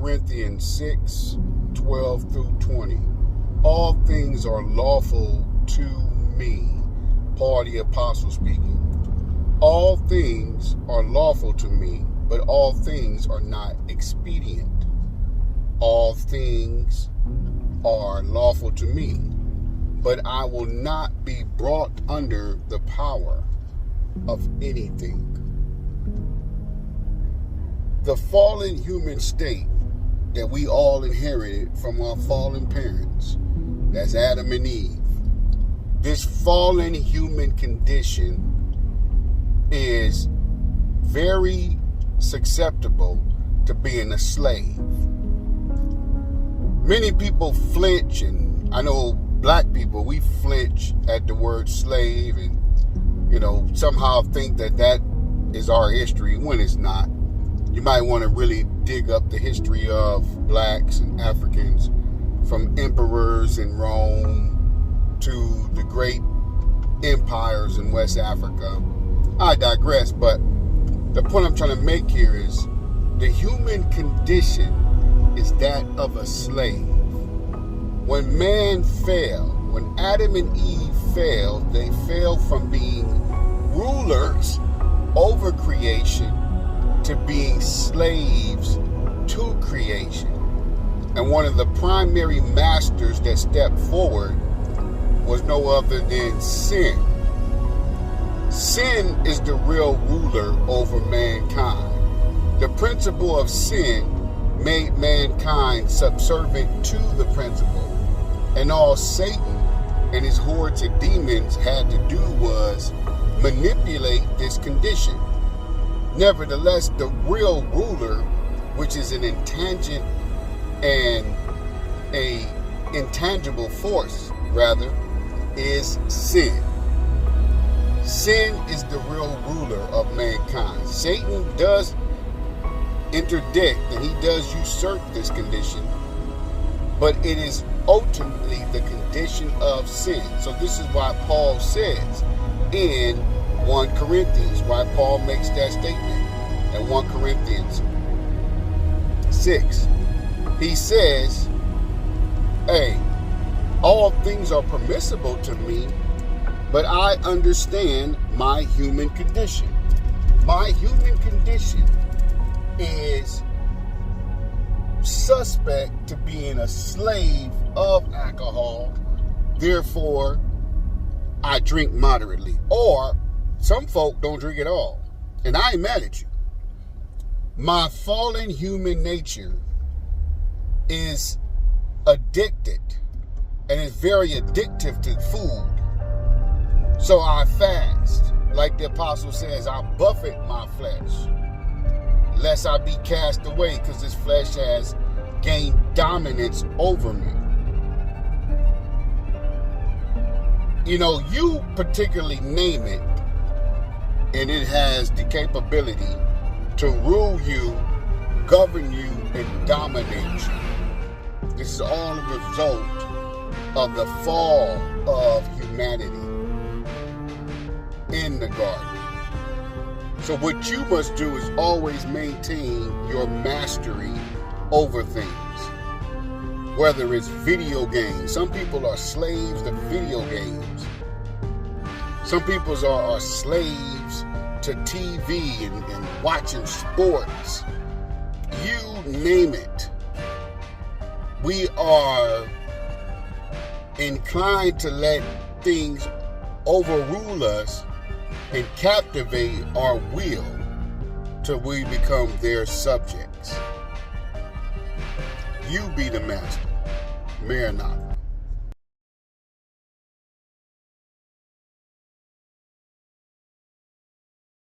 Corinthians 6:12-20. All things are lawful to me. Paul the Apostle speaking. All things are lawful to me, but all things are not expedient. All things are lawful to me, but I will not be brought under the power of anything. The fallen human state that we all inherited from our fallen parents, that's Adam and Eve. This fallen human condition is very susceptible to being a slave. Many people flinch, and I know black people, we flinch at the word slave and, somehow think that is our history when it's not. You might want to really dig up the history of blacks and Africans from emperors in Rome to the great empires in West Africa. I digress, but the point I'm trying to make here is the human condition is that of a slave. When man fell, when Adam and Eve failed, they fell from being rulers over creation to being slaves to creation. And one of the primary masters that stepped forward was no other than sin. Sin is the real ruler over mankind. The principle of sin made mankind subservient to the principle. And all Satan and his hordes of demons had to do was manipulate this condition. Nevertheless, the real ruler, which is an intangible and a intangible force, rather, is sin. Sin is the real ruler of mankind. Satan does interdict and he does usurp this condition, but it is ultimately the condition of sin. So this is why Paul says in 1 Corinthians, why Paul makes that statement in 1 Corinthians 6. He says, hey, all things are permissible to me, but I understand my human condition. My human condition is suspect to being a slave of alcohol. Therefore, I drink moderately. Or some folk don't drink at all. And I ain't mad at you. My fallen human nature is addicted and is very addictive to food. So I fast. Like the apostle says, I buffet my flesh, lest I be cast away, because this flesh has gained dominance over me. You particularly name it, and it has the capability to rule you, govern you, and dominate you. This is all a result of the fall of humanity in the garden. So what you must do is always maintain your mastery over things. Whether it's video games. Some people are slaves to video games. Some people are slaves to TV and watching sports. You name it. We are inclined to let things overrule us and captivate our will till we become their subjects. You be the master. Maranatha.